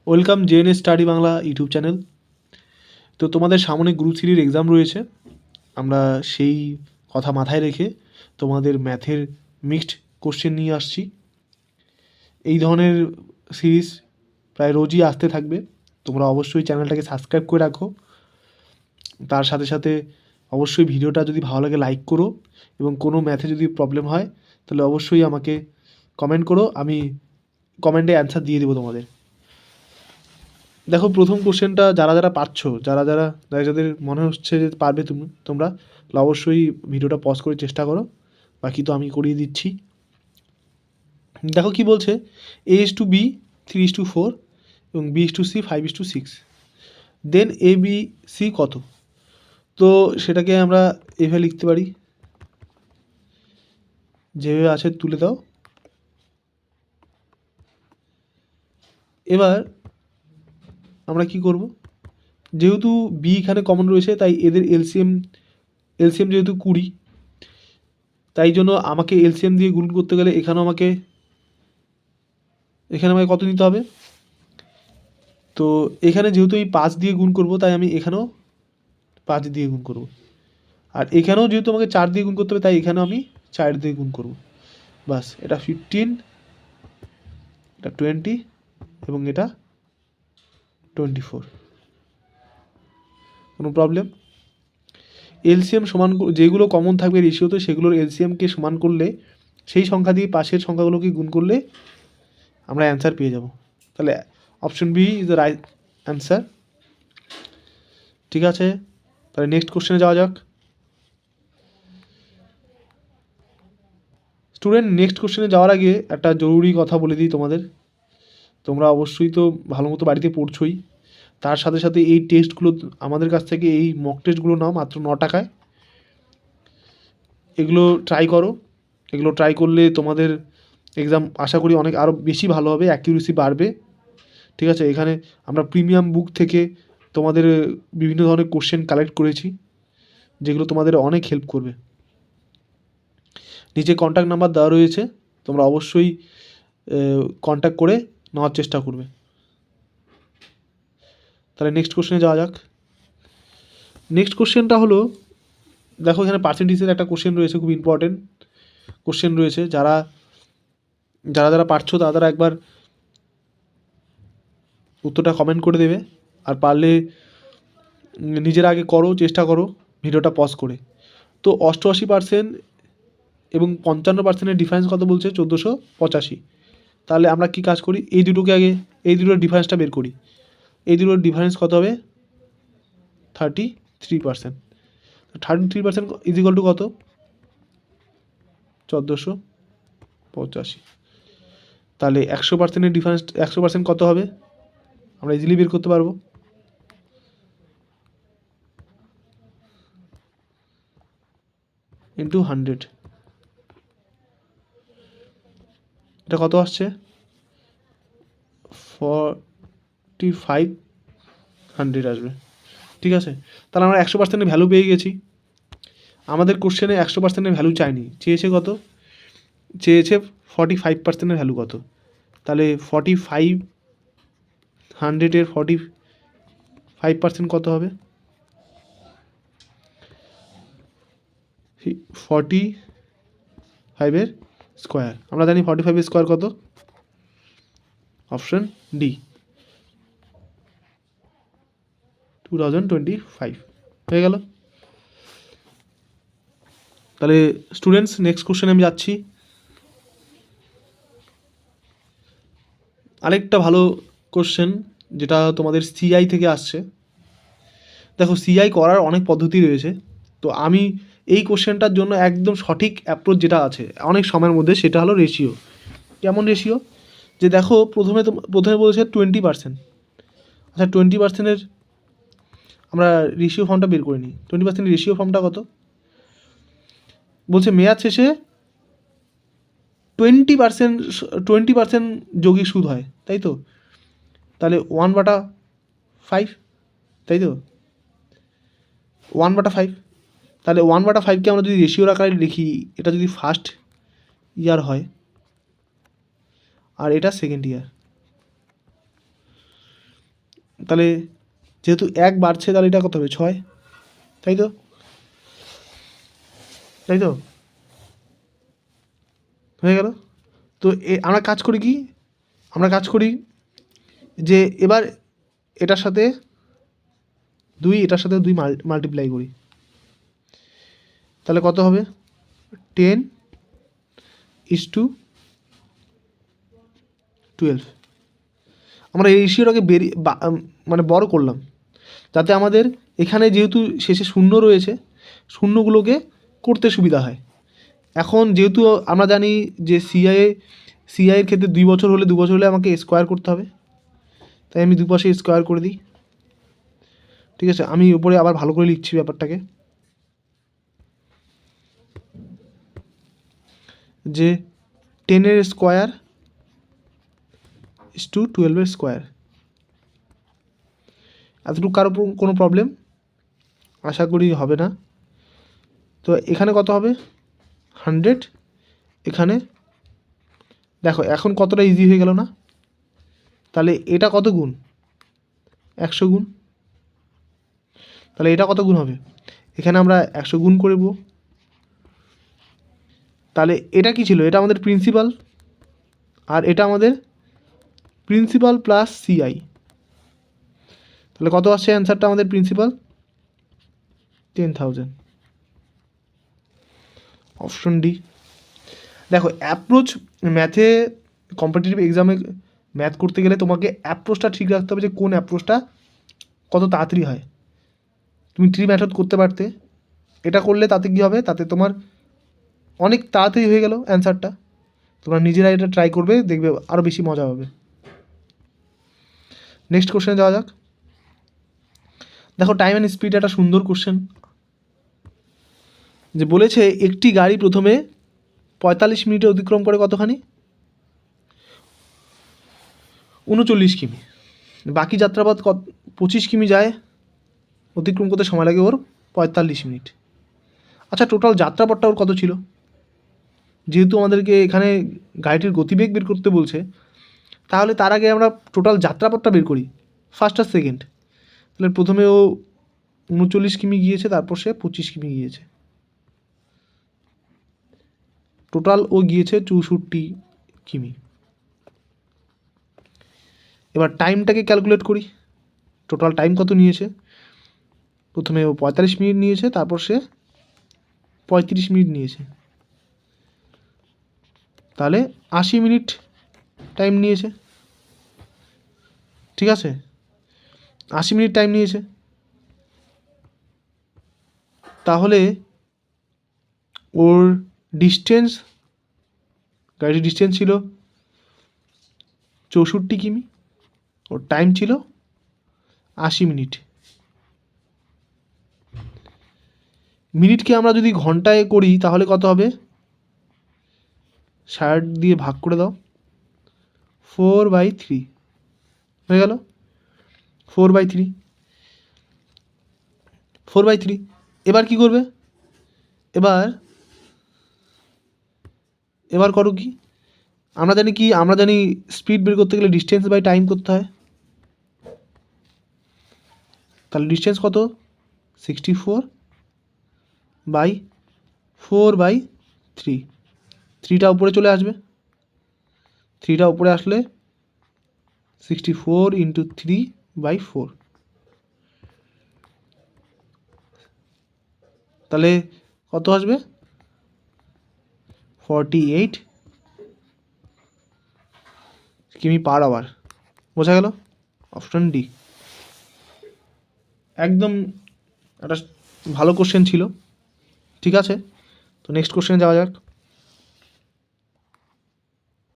Welcome JNA study Bangla YouTube channel. তো তোমাদের সামনে গ্রুপ সিরির এক্সাম রয়েছে, আমরা সেই কথা মাথায় রেখে তোমাদের ম্যাথের মিক্সড কোশ্চেন নিয়ে আসছি। এই ধরনের সিরিজ প্রায় রোজই আসতে থাকবে। তোমরা অবশ্যই চ্যানেলটাকে সাবস্ক্রাইব করে রাখো। তার সাথে সাথে অবশ্যই ভিডিওটা যদি ভালো লাগে লাইক করো, এবং কোনো ম্যাথে যদি প্রবলেম হয় তাহলে অবশ্যই আমাকে কমেন্ট করো, আমি কমেন্টে অ্যান্সার দিয়ে দেবো তোমাদের। দেখো, প্রথম কোশ্চেনটা যারা যারা পারছো, যাদের মনে হচ্ছে যে পারবে তোমরা তাহলে অবশ্যই ভিডিওটা পজ করে চেষ্টা করো, বাকি তো আমি করিয়ে দিচ্ছি। দেখো কি বলছে, A:B 3:4 এবং B:C 5:6, দেন ABC কত? তো সেটাকে আমরা এভাবে লিখতে পারি, যেভাবে আছে তুলে দাও। এবার আমরা কি করব, যেহেতু বি এখানে কমন রয়েছে তাই এদের এলসিএম যেহেতু 20, তাই জন্য আমাকে এলসিএম দিয়ে গুণ করতে গেলে এখানে আমাকে কত নিতে হবে। তো এখানে যেহেতু আমি 5 দিয়ে গুণ করব, তাই আমি এখানেও 5 দিয়ে গুণ করব, আর এখানেও যেহেতু আমাকে 4 দিয়ে গুণ করতে হবে, তাই এখানেও আমি 4 দিয়ে গুণ করব। বাস, এটা 15, এটা 20 এবং এটা 24। কোনো প্রবলেম? এলসিএম সমান যেগুলো কমন থাকবে রেশিওতে, সেগুলোর এলসিএমকে সমান করলে, সেই সংখ্যা দিয়ে পাশের সংখ্যাগুলোকে গুণ করলে আমরা অ্যান্সার পেয়ে যাব। তাহলে option B is the right answer. ঠিক আছে, তাহলে নেক্সট কোশ্চেনে যাওয়া যাক। স্টুডেন্ট, নেক্সট কোশ্চেনে যাওয়ার আগে একটা জরুরি কথা বলে দিই তোমাদের। তোমরা অবশ্যই তো ভালো মতো বাড়িতে পড়ছোই, তার সাথে সাথে এই টেস্টগুলো আমাদের কাছ থেকে, এই মক টেস্টগুলো নাও মাত্র 9 টাকায়। এগুলো ট্রাই করো, এগুলো ট্রাই করলে তোমাদের এক্সাম আশা করি অনেক আরও বেশি ভালো হবে, অ্যাকিউরেসি বাড়বে। ঠিক আছে, এখানে আমরা প্রিমিয়াম বুক থেকে তোমাদের বিভিন্ন ধরনের কোশ্চেন কালেক্ট করেছি, যেগুলো তোমাদের অনেক হেল্প করবে। নিচে কন্ট্যাক্ট নাম্বার দেওয়া রয়েছে, তোমরা অবশ্যই কন্ট্যাক্ট করে নেওয়ার চেষ্টা করবে। তাহলে নেক্সট কোশ্চেনে যাওয়া যাক। নেক্সট কোশ্চেনটা হলো, দেখো এখানে পার্সেন্টেজের একটা কোশ্চেন রয়েছে, খুব ইম্পর্টেন্ট কোশ্চেন রয়েছে। যারা যারা পারছো তারা একবার উত্তরটা কমেন্ট করে দেবে, আর পারলে নিজেরা আগে করো, চেষ্টা করো ভিডিওটা পজ করে। তো 88% এবং 55%-এর ডিফারেন্স কত বলছে? 1485। তাহলে আমরা কি কাজ করি, এই দুটোকে আগে, এই দুটোর ডিফারেন্সটা বের করি। এই দুটোর ডিফারেন্স কত হবে? 33%। 33% ইজ ইকুয়াল টু কত? 1485। তাহলে 100%-এর ডিফারেন্স, 100% কত হবে আমরা ইজিলি বের করতে পারবো। ইন্টু 100, এটা কত আসছে? 4500 আসবে। ঠিক আছে, তাহলে আমরা 100%-এর ভ্যালু পেয়ে গেছি। আমাদের কোশ্চেনে 100%-এর ভ্যালু চাইনি, চেয়েছে কত? চেয়েছে 45%-এর ভ্যালু কত? তাহলে 4500-এর 45% কত হবে? 45-এর স্কোয়ার। আমরা জানি 45-এর স্কোয়ার কত? অপশন ডি, 2025 হয়ে গেল। তাহলে স্টুডেন্টস, নেক্সট কোশ্চেনে আমি যাচ্ছি। আরেকটা ভালো কোশ্চেন, যেটা তোমাদের সিআই থেকে আসছে। দেখো, সিআই করার অনেক পদ্ধতি রয়েছে, তো আমি এই কোশ্চেনটার জন্য একদম সঠিক অ্যাপ্রোচ যেটা আছে অনেক সময়ের মধ্যে, সেটা হলো রেশিও। কেমন রেশিও? যে দেখো, প্রথমে বলেছে 20%। আচ্ছা, 20%-এর আমরা রেশিও ফর্মটা বের করে নিই। 20%-এর রেশিও ফর্মটা কত? বলছে মেয়াদ শেষে 20% যৌগিক সুদ হয়, তাই তো? তাহলে 1/5, তাই তো? 1/5। তাহলে 1/5কে আমরা যদি রেশিওর আকারে লিখি, এটা যদি ফার্স্ট ইয়ার হয় আর এটা সেকেন্ড ইয়ার, তাহলে যেহেতু 1 বাড়ছে তাহলে এটা কত হবে 6, তাই তো? তাই তো হয়ে গেল। তো আমরা কাজ করি কি, আমরা কাজ করি যে এবার এটার সাথে 2, এটার সাথে 2 মাল্টিপ্লাই করি, তাহলে কত হবে 10:12। আমরা এই রেশিওটাকে মানে বড় করলাম যাতে আমাদের এখানে যেহেতু শেষে শূন্য রয়েছে, শূন্যগুলোকে করতে সুবিধা হয়। এখন যেহেতু আমরা জানি যে সিআইয়ের ক্ষেত্রে 2 বছর হলে 2 বছর হলে আমাকে স্কোয়ার করতে হবে, তাই আমি দুপাশে স্কোয়ার করে দিই। ঠিক আছে, আমি উপরে আবার ভালো করে লিখছি ব্যাপারটাকে, যে 10-এর স্কোয়ার ইস টু 12-এর স্কোয়ার। এতটুকু কারো কোনো প্রবলেম আশা করি হবে না। তো এখানে কত হবে 100, এখানে দেখো এখন কতটা ইজি হয়ে গেল না? তাহলে এটা কত গুণ 100 গুণ, তাহলে এটা কত গুণ হবে, এখানে আমরা 100 গুণ করব। তাহলে এটা কি ছিল, এটা আমাদের প্রিন্সিপাল, আর এটা আমাদের প্রিন্সিপাল প্লাস সিআই। তাহলে কত আসছে অ্যান্সারটা আমাদের প্রিন্সিপাল 10,000, অপশন ডি। দেখো অ্যাপ্রোচ ম্যাথে, কম্পিটিটিভ এক্সামে ম্যাথ করতে গেলে তোমাকে অ্যাপ্রোচটা ঠিক রাখতে হবে, যে কোন অ্যাপ্রোচটা কত তাড়াতাড়ি হয়। তুমি ট্রি মেথড করতে পারতে, এটা করলে তাতে কী হবে, তাতে তোমার অনেক তাড়াতাড়ি হয়ে গেল অ্যান্সারটা। তোমরা নিজেরা এটা ট্রাই করবে, দেখবে আরও বেশি মজা হবে। নেক্সট কোশ্চেনে যাওয়া যাক। দেখো টাইম অ্যান্ড স্পিড একটা সুন্দর কোশ্চেন, যে বলেছে একটি গাড়ি প্রথমে 45 মিনিটে অতিক্রম করে কতখানি, 39 কিমি। বাকি যাত্রাপথ 25 কিমি যায়, অতিক্রম করতে সময় লাগে ওর 45 মিনিট। আচ্ছা টোটাল যাত্রাপথটা ওর কত ছিল? যেহেতু আমাদেরকে এখানে গাড়িটির গতিবেগ বের করতে বলছে, তাহলে তার আগে আমরা টোটাল যাত্রাপথটা বের করি, ফার্স্ট আর সেকেন্ড। তাহলে প্রথমে ও 39 কিমি গিয়েছে, তারপর সে 25 কিমি গিয়েছে, টোটাল ও গিয়েছে 64 কিমি। এবার টাইমটাকে ক্যালকুলেট করি, টোটাল টাইম কত নিয়েছে। প্রথমে ও 45 মিনিট নিয়েছে, তারপর সে 35 মিনিট নিয়েছে, তাহলে 80 মিনিট টাইম নিয়েছে। ঠিক আছে, 80 মিনিট টাইম নিয়েছে। তাহলে ওর ডিস্টেন্স, গাড়ির ডিস্টেন্স ছিল 64 কিমি, ওর টাইম ছিল 80 মিনিট। মিনিটকে আমরা যদি ঘন্টায় করি তাহলে কত হবে, 60 দিয়ে ভাগ করে দাও, 4/3 হয়ে গেল, 4/3। এবার কি করবে, এবার করো কি, আমরা জানি স্পিড বের করতে গেলে ডিস্টেন্স বাই টাইম করতে হয়। তাহলে ডিস্টেন্স কত 64/4/3, 3টা উপরে চলে আসবে, 3টা উপরে আসলে 64 × 3/4, তাহলে কত আসবে 48 কিমি/আওয়ার। বোঝা গেল, অপশন ডি। একদম একটা ভালো কোশ্চেন ছিল। ঠিক আছে, তো নেক্সট কোশ্চেনে যাওয়া যাক।